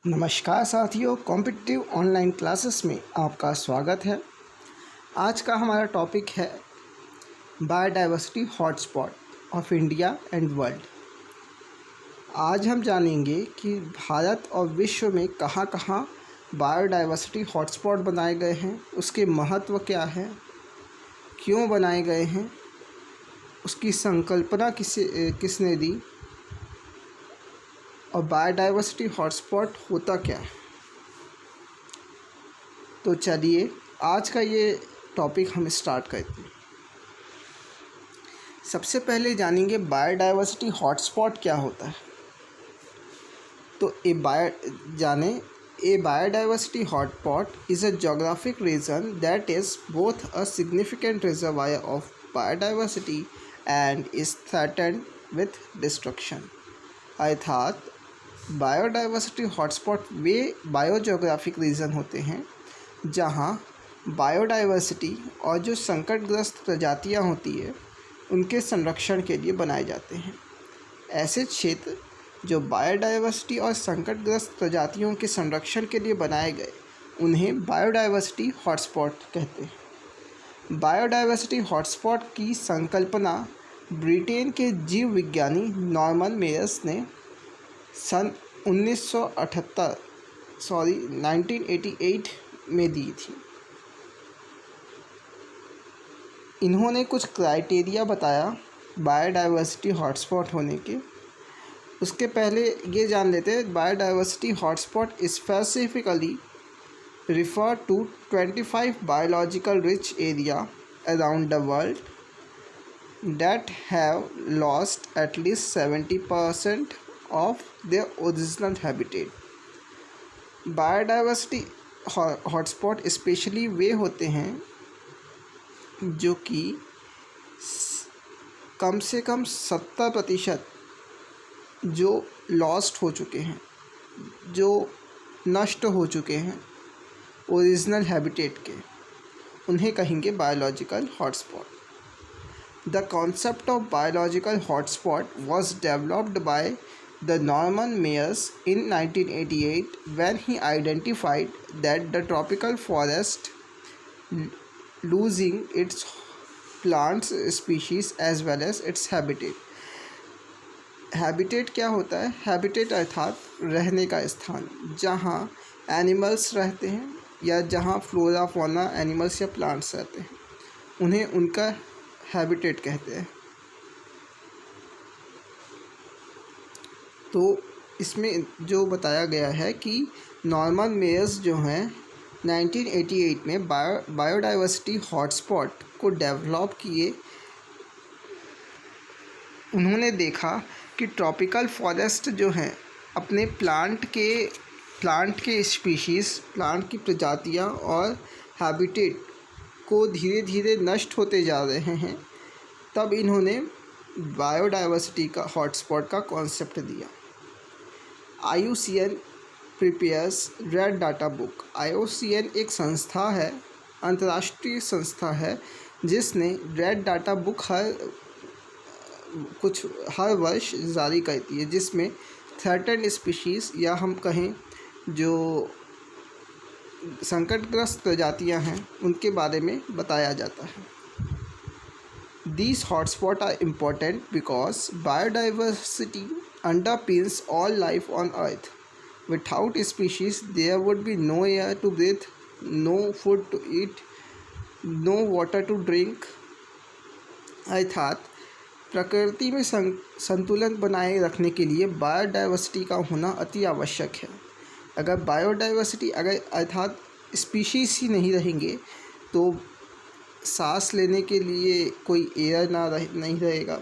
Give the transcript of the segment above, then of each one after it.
नमस्कार साथियों, competitive online classes में आपका स्वागत है। आज का हमारा टॉपिक है biodiversity hotspot of India and world. आज हम जानेंगे कि भारत और विश्व में कहाँ कहाँ बायोडाइवर्सिटी हॉटस्पॉट बनाए गए हैं, उसके महत्व क्या है, क्यों बनाए गए हैं, उसकी संकल्पना किसने दी और बायोडाइवर्सिटी हॉटस्पॉट होता क्या है। तो चलिए आज का ये टॉपिक हम स्टार्ट करते हैं। सबसे पहले जानेंगे बायोडाइवर्सिटी हॉटस्पॉट क्या होता है। तो a biodiversity hotspot is a geographic region that is both a significant reservoir of biodiversity and is threatened with destruction। अर्थात बायोडाइवर्सिटी हॉटस्पॉट वे बायोजोग्राफिक रीजन होते हैं जहाँ बायोडाइवर्सिटी और जो संकटग्रस्त प्रजातियाँ होती है उनके संरक्षण के लिए बनाए जाते हैं। ऐसे क्षेत्र जो बायोडाइवर्सिटी और संकटग्रस्त प्रजातियों के संरक्षण के लिए बनाए गए उन्हें बायोडाइवर्सिटी हॉटस्पॉट कहते हैं। बायोडाइवर्सिटी हॉटस्पॉट की संकल्पना ब्रिटेन के जीव विज्ञानी नॉर्मन मेयर्स ने सन 1988 में दी थी। इन्होंने कुछ क्राइटेरिया बताया बायोडाइवर्सिटी हॉटस्पॉट होने के। उसके पहले ये जान लेते हैं biodiversity hotspot specifically refer to 25 biological rich area around the world that have lost at least 70% of their original habitat। Biodiversity hotspot specially वे होते हैं जो कि कम से कम 70% जो लॉस्ट हो चुके हैं, जो नष्ट हो चुके हैं ओरिजिनल हैबिटेट के, उन्हें कहेंगे biological hotspot. The concept of biological hotspot was developed by the Norman Mears in 1988 when he identified that the tropical forest losing its plants species as well as its habitat। Habitat क्या होता है? Habitat अर्थात रहने का स्थान, जहाँ animals रहते हैं या जहाँ फ्लोरा फौना एनिमल्स या प्लांट्स रहते हैं, उन्हें उनका हैबिटेट कहते हैं। तो इसमें जो बताया गया है कि नॉर्मन मेयर्स जो हैं 1988 में बायोडाइवर्सिटी हॉटस्पॉट को डेवलप किए। उन्होंने देखा कि ट्रॉपिकल फॉरेस्ट जो हैं अपने प्लांट के स्पीशीज़, प्लांट की प्रजातियां और हैबिटेट को धीरे धीरे नष्ट होते जा रहे हैं। तब इन्होंने बायोडाइवर्सिटी का हॉटस्पॉट का कॉन्सेप्ट दिया। IUCN prepares red data book. IUCN एक संस्था है, अंतर्राष्ट्रीय संस्था है, जिसने रेड डाटा बुक हर वर्ष जारी करती है, जिसमें थ्रेटेंड स्पीशीज़ या हम कहें जो संकटग्रस्त प्रजातियां हैं उनके बारे में बताया जाता है। These hotspots are important because biodiversity underpins all life on earth। Without species there would be no air to breathe, no food to eat, no water to drink। अर्थात प्रकृति में संतुलन बनाए रखने के लिए बायोडाइवर्सिटी का होना अति आवश्यक है। अगर अर्थात स्पीशीज़ ही नहीं रहेंगे तो सांस लेने के लिए कोई एयर नहीं रहेगा,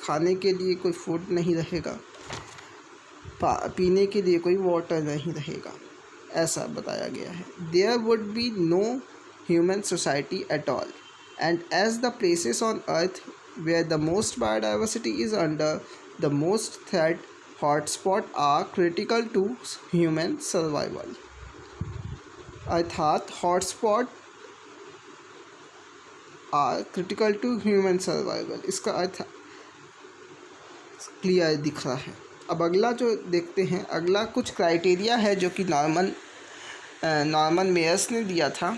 खाने के लिए कोई फूड नहीं रहेगा, पीने के लिए कोई वाटर नहीं रहेगा, ऐसा बताया गया है। There would be no human society at all and as the places on earth where the most biodiversity is under the most threat hotspot are critical to human survival. अर्थात hotspot are critical to human survival, इसका अर्थ clear दिख रहा है। अब अगला जो देखते हैं, अगला कुछ क्राइटेरिया है जो कि नॉर्मन मेयर्स ने दिया था,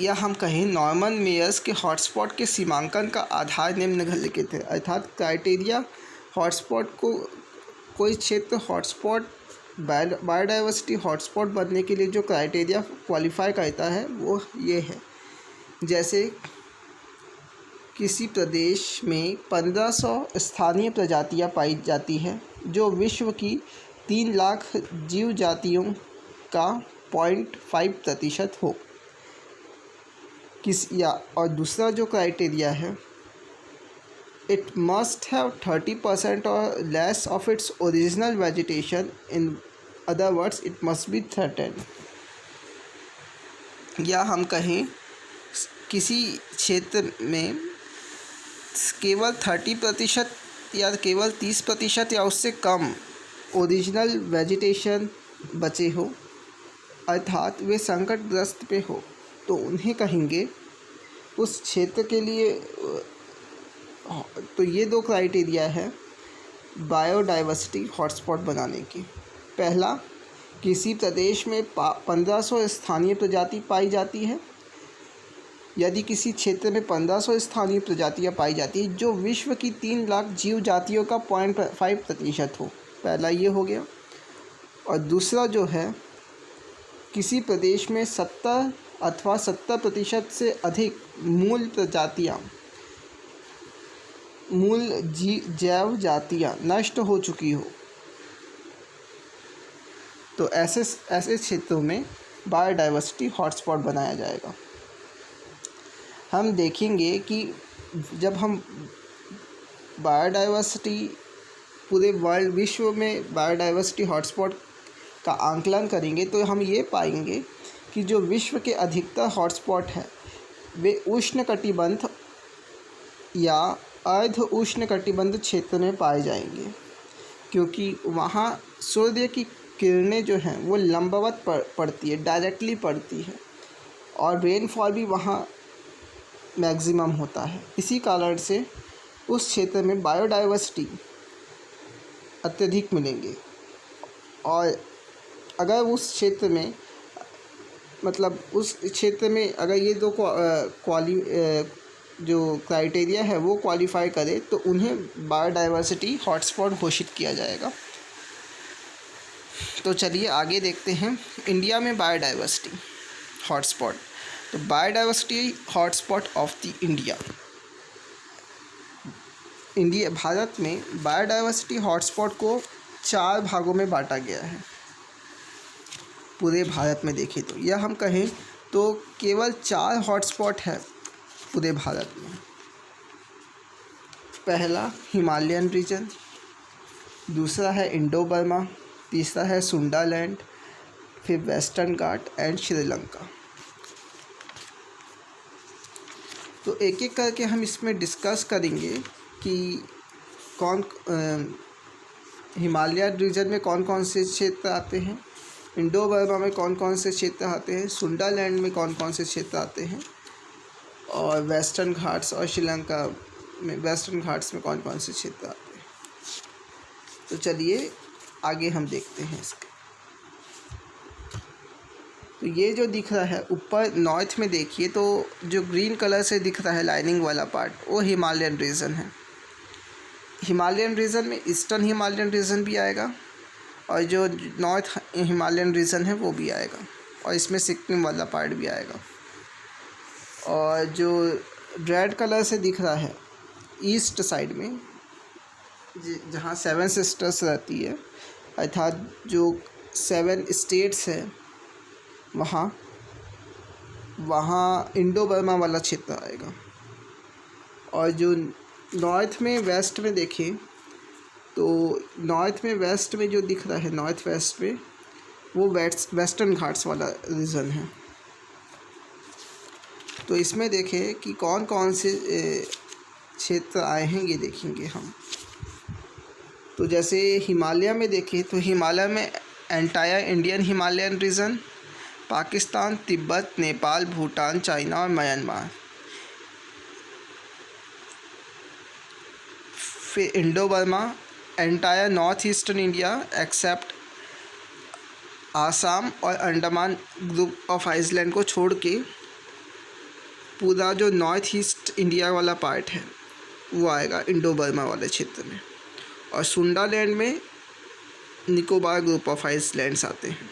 या हम कहें नॉर्मन मेयर्स के हॉटस्पॉट के सीमांकन का आधार निम्नलिखित है। अर्थात क्राइटेरिया हॉटस्पॉट को, कोई क्षेत्र हॉटस्पॉट बायोडाइवर्सिटी हॉटस्पॉट बनने के लिए जो क्राइटेरिया क्वालिफाई करता है वो ये है। जैसे किसी प्रदेश में 1500 स्थानीय प्रजातियां पाई जाती है जो विश्व की 3 लाख जीव जातियों का 0.5% हो और दूसरा जो क्राइटेरिया है, इट मस्ट हैव 30% और less of its original vegetation, in other words it must be threatened. या हम कहें किसी क्षेत्र में केवल 30% या केवल 30% या उससे कम ओरिजिनल वेजिटेशन बचे हो, अर्थात वे संकटग्रस्त पे हो, तो उन्हें कहेंगे उस क्षेत्र के लिए। तो ये 2 क्राइटेरिया है बायोडाइवर्सिटी हॉटस्पॉट बनाने की। पहला, किसी प्रदेश में 1500 स्थानीय प्रजाति पाई जाती है। यदि किसी क्षेत्र में 1500 स्थानीय प्रजातियां पाई जाती है जो विश्व की 3 लाख जीव जातियों का 0.5% हो, पहला ये हो गया। और दूसरा जो है, किसी प्रदेश में 70 अथवा 70% से अधिक मूल जैव जातियाँ नष्ट हो चुकी हो, तो ऐसे क्षेत्रों में बायोडाइवर्सिटी हॉटस्पॉट बनाया जाएगा। हम देखेंगे कि जब हम बायोडाइवर्सिटी पूरे विश्व में बायोडाइवर्सिटी हॉटस्पॉट का आंकलन करेंगे तो हम ये पाएंगे कि जो विश्व के अधिकतर हॉटस्पॉट हैं वे उष्णकटिबंध या अर्ध उष्णकटिबंध क्षेत्र में पाए जाएंगे, क्योंकि वहाँ सूर्य की किरणें जो हैं वो लंबवत पड़ती है, डायरेक्टली पड़ती है, और रेनफॉल भी वहाँ मैक्सिमम होता है। इसी कारण से उस क्षेत्र में बायोडाइवर्सिटी अत्यधिक मिलेंगे। और अगर उस क्षेत्र में अगर ये 2 जो क्राइटेरिया है वो क्वालिफाई करे तो उन्हें बायोडाइवर्सिटी हॉटस्पॉट घोषित किया जाएगा। तो चलिए आगे देखते हैं इंडिया में बायोडाइवर्सिटी हॉटस्पॉट। तो biodiversity hotspot of the India Bharat में बायोडाइवर्सिटी हॉटस्पॉट को 4 भागों में बांटा गया है। पूरे भारत में देखें तो यह हम कहें तो केवल 4 हॉटस्पॉट है पूरे भारत में। पहला हिमालयन रीजन, दूसरा है इंडो बर्मा, तीसरा है सुंडालैंड, फिर वेस्टर्न घाट एंड श्रीलंका। तो एक एक करके हम इसमें डिस्कस करेंगे कि हिमालयन रीजन में कौन कौन से क्षेत्र आते हैं, इंडो बर्मा में कौन कौन से क्षेत्र आते हैं, सुंडालैंड में कौन कौन से क्षेत्र आते हैं, और वेस्टर्न घाट्स और श्रीलंका में वेस्टर्न घाट्स में कौन कौन से क्षेत्र आते हैं। तो चलिए आगे हम देखते हैं इसके। तो ये जो दिख रहा है ऊपर नॉर्थ में देखिए, तो जो ग्रीन कलर से दिख रहा है लाइनिंग वाला पार्ट वो हिमालयन रीजन है। हिमालयन रीजन में ईस्टर्न हिमालयन रीजन भी आएगा और जो नॉर्थ हिमालयन रीजन है वो भी आएगा, और इसमें सिक्किम वाला पार्ट भी आएगा। और जो रेड कलर से दिख रहा है ईस्ट साइड में जहाँ 7 सिस्टर्स रहती है, अर्थात जो 7 स्टेट्स है, वहाँ इंडो बर्मा वाला क्षेत्र आएगा। और जो नॉर्थ में वेस्ट में देखें तो नॉर्थ में वेस्ट में जो दिख रहा है नॉर्थ वेस्ट में वो वेस्टर्न घाट्स वाला रीजन है। तो इसमें देखें कि कौन कौन से क्षेत्र आए हैं, ये देखेंगे हम। तो जैसे हिमालय में देखें तो हिमालय में entire Indian Himalayan region, Pakistan, Tibet, Nepal, Bhutan, China और म्यांमार। फिर Indo Burma, entire north eastern India except Assam और अंडमान ग्रुप ऑफ आइसलैंड को छोड़ के पूरा जो नॉर्थ ईस्ट इंडिया वाला पार्ट है वो आएगा इंडो बर्मा वाले क्षेत्र में। और सुंडालैंड में निकोबार ग्रुप ऑफ आइसलैंड्स आते हैं।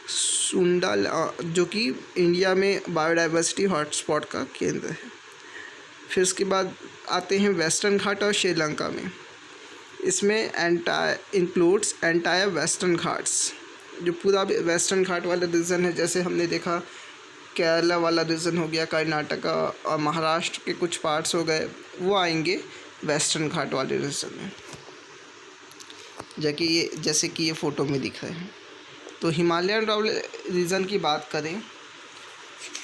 सुंडाल जो कि इंडिया में बायोडाइवर्सिटी हॉटस्पॉट का केंद्र है। फिर उसके बाद आते हैं वेस्टर्न घाट और श्रीलंका में। इसमें इंक्लूड्स एंटायर वेस्टर्न घाट्स, जो पूरा वेस्टर्न घाट वाला रीजन है। जैसे हमने देखा केरला वाला रीजन हो गया, कर्नाटका और महाराष्ट्र के कुछ पार्ट्स हो गए, वो आएंगे वेस्टर्न घाट वाले रीजन में, जैसे कि ये फ़ोटो में दिख रहे हैं। तो हिमालयन रीजन की बात करें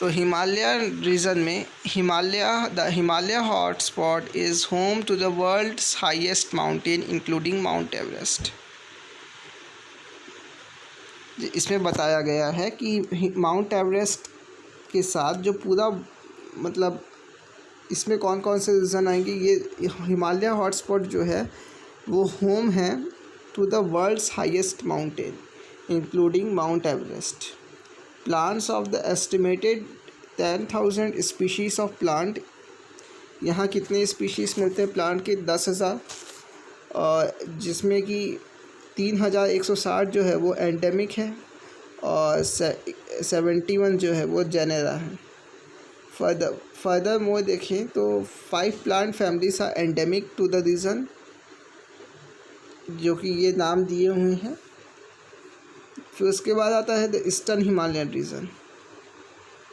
तो हिमालयन रीजन में Himalaya hotspot is home to the world's highest mountain including Mount Everest. इसमें बताया गया है कि माउंट एवरेस्ट के साथ जो पूरा मतलब इसमें कौन कौन से रीजन आएंगे, ये हिमालय हॉटस्पॉट जो है वो होम है to the world's highest mountain including Mount Everest. Plants of the estimated 10,000 species of plant, यहाँ कितने स्पीशीज़ मिलते हैं प्लांट के? 10,000, और जिसमें कि 3,160 जो है वो एंडेमिक है और 71 जो है वो जेनेरा है। फर्दर मोर देखें तो 5 plant families are endemic to the region, जो कि ये नाम दिए हुए हैं। फिर उसके बाद आता है द ईस्टर्न हिमालयन रीजन।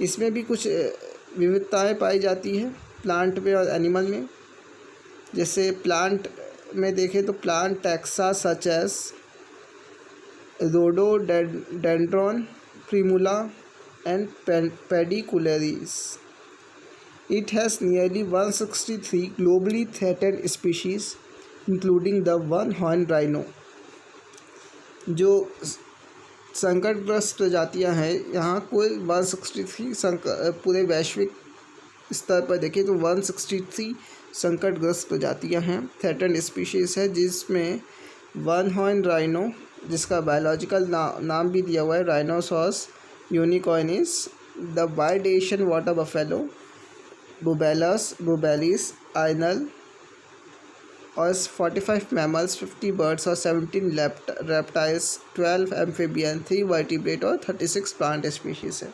इसमें भी कुछ विविधताएं पाई जाती है प्लांट में और एनिमल में। जैसे प्लांट में देखें तो plant taxa such as rhododendron, primula and pedicularis. It has nearly 163 globally threatened species including the one-horned rhino। जो संकटग्रस्त प्रजातियां हैं यहाँ कुल 163 पूरे वैश्विक स्तर पर देखें तो 163 संकटग्रस्त प्रजातियां हैं, थ्रेटन्ड स्पीशीज़ है, जिसमें वन हॉर्न राइनो, जिसका बायोलॉजिकल नाम भी दिया हुआ है rhinoceros unicornis, the wild Asian water buffalo, bubalis आइनल, और 45 मैमल्स, 50 बर्ड्स और 17 रेप्टाइल्स, 12 एम्फीबियन, 3 वर्टिब्रेट और 36 प्लांट स्पीशीज़ है।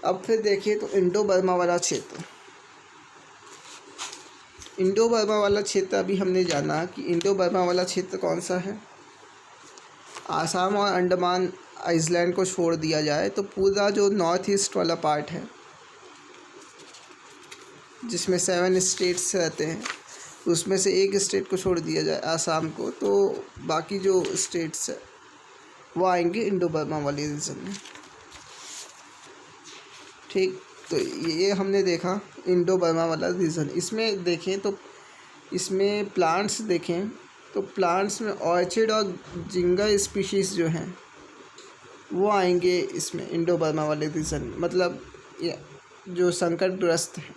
अब फिर देखिए तो इंडो बर्मा वाला क्षेत्र। इंडो बर्मा वाला क्षेत्र अभी हमने जाना कि इंडो बर्मा वाला क्षेत्र कौन सा है। आसाम और अंडमान आइसलैंड को छोड़ दिया जाए तो पूरा जो नॉर्थ ईस्ट वाला पार्ट है, जिसमें 7 स्टेट्स रहते हैं, उसमें से एक स्टेट को छोड़ दिया जाए आसाम को, तो बाकी जो स्टेट्स है वो आएंगे इंडो बर्मा वाले रीजन में। ठीक, तो ये हमने देखा इंडो बर्मा वाला रीजन। इसमें देखें तो इसमें प्लांट्स देखें तो प्लांट्स में ऑर्चिड और जिंगा स्पीशीज़ जो हैं वो आएंगे इसमें इंडो बर्मा वाले रीजन में, मतलब ये जो संकटग्रस्त है।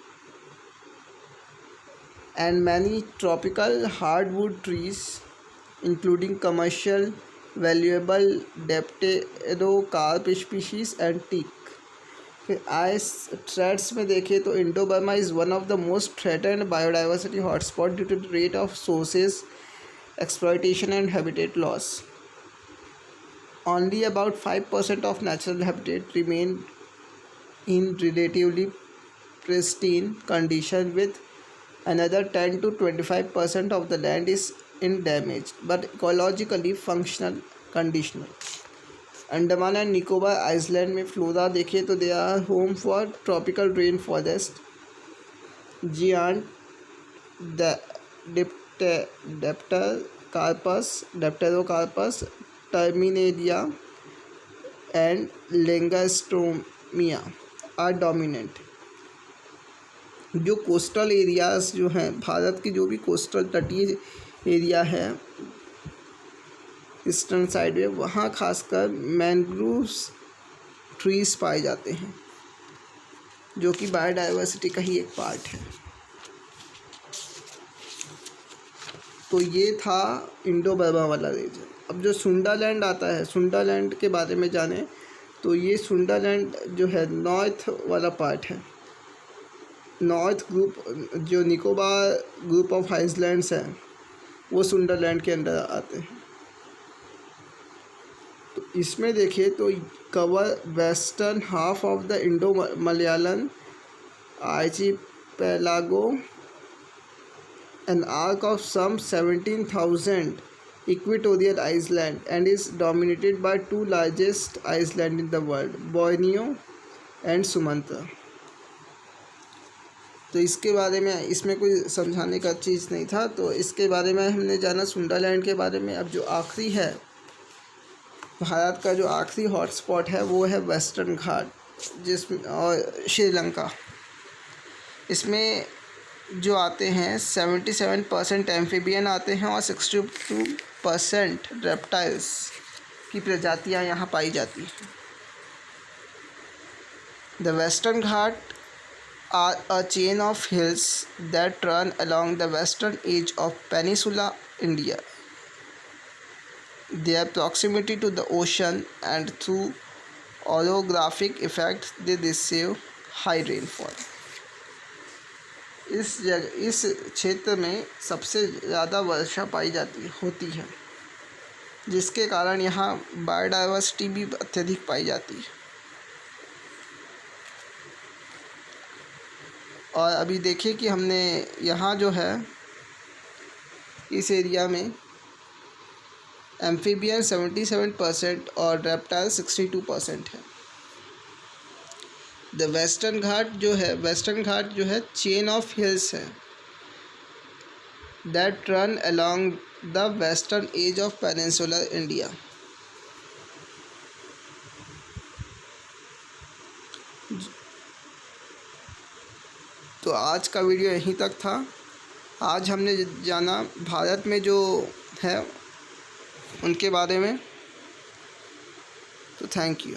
And many tropical hardwood trees including commercial valuable dipterocarp species and teak. फिर आइस थ्रेड्स में देखें तो Indo Burma is one of the most threatened biodiversity hotspot due to the rate of sources exploitation and habitat loss. Only about 5% of natural habitat remain in relatively pristine condition, with another 10 to 25% of the land is in damaged but ecologically functional conditional. Andaman and Nicobar island में flora देखें तो they are home for tropical rain forest, giant, dipterocarps, terminalia and lagerstroemia are dominant. जो coastal areas जो हैं, भारत के जो भी coastal तटीय एरिया है ईस्टर्न साइड में, वहाँ खासकर मैंग्रोव्स ट्रीज़ पाए जाते हैं, जो कि बायोडाइवर्सिटी का ही एक पार्ट है। तो ये था इंडो बर्मा वाला रीजन। अब जो सुंडालैंड आता है, सुंडालैंड के बारे में जाने तो ये सुंडालैंड जो है नॉर्थ वाला पार्ट है। नॉर्थ ग्रुप जो निकोबार ग्रुप ऑफ आइलैंड्स हैं वो सुंडालैंड के अंदर आते हैं। तो इसमें देखिए तो cover western half of the Indo Malayan archipelago an arc of some 17,000 equatorial island and is dominated by two largest islands in the world, Borneo and Sumatra। तो इसके बारे में इसमें कोई समझाने का चीज़ नहीं था, तो इसके बारे में हमने जाना सुंडालैंड के बारे में। अब जो आखिरी है भारत का जो आखिरी हॉटस्पॉट है वो है वेस्टर्न घाट, जिसमें और श्रीलंका। इसमें जो आते हैं 77% एम्फीबियन आते हैं और 62% रेप्टाइल्स की प्रजातियां यहाँ पाई जाती हैं। The Western Ghat are a chain of hills that run along the western edge of Peninsula India. Their proximity to the ocean and through orographic effects they receive high rainfall. इस क्षेत्र में सबसे ज़्यादा वर्षा पाई होती है, जिसके कारण यहाँ बायोडाइवर्सिटी भी अत्यधिक पाई जाती है। और अभी देखिए कि हमने यहाँ जो है इस एरिया में एम्फीबियन 77% और रेप्टाइल 62% है। द वेस्टर्न घाट जो है चेन ऑफ हिल्स है that run along the western edge of peninsular India. तो आज का वीडियो यहीं तक था। आज हमने जाना भारत में जो है उनके बारे में। तो थैंक यू।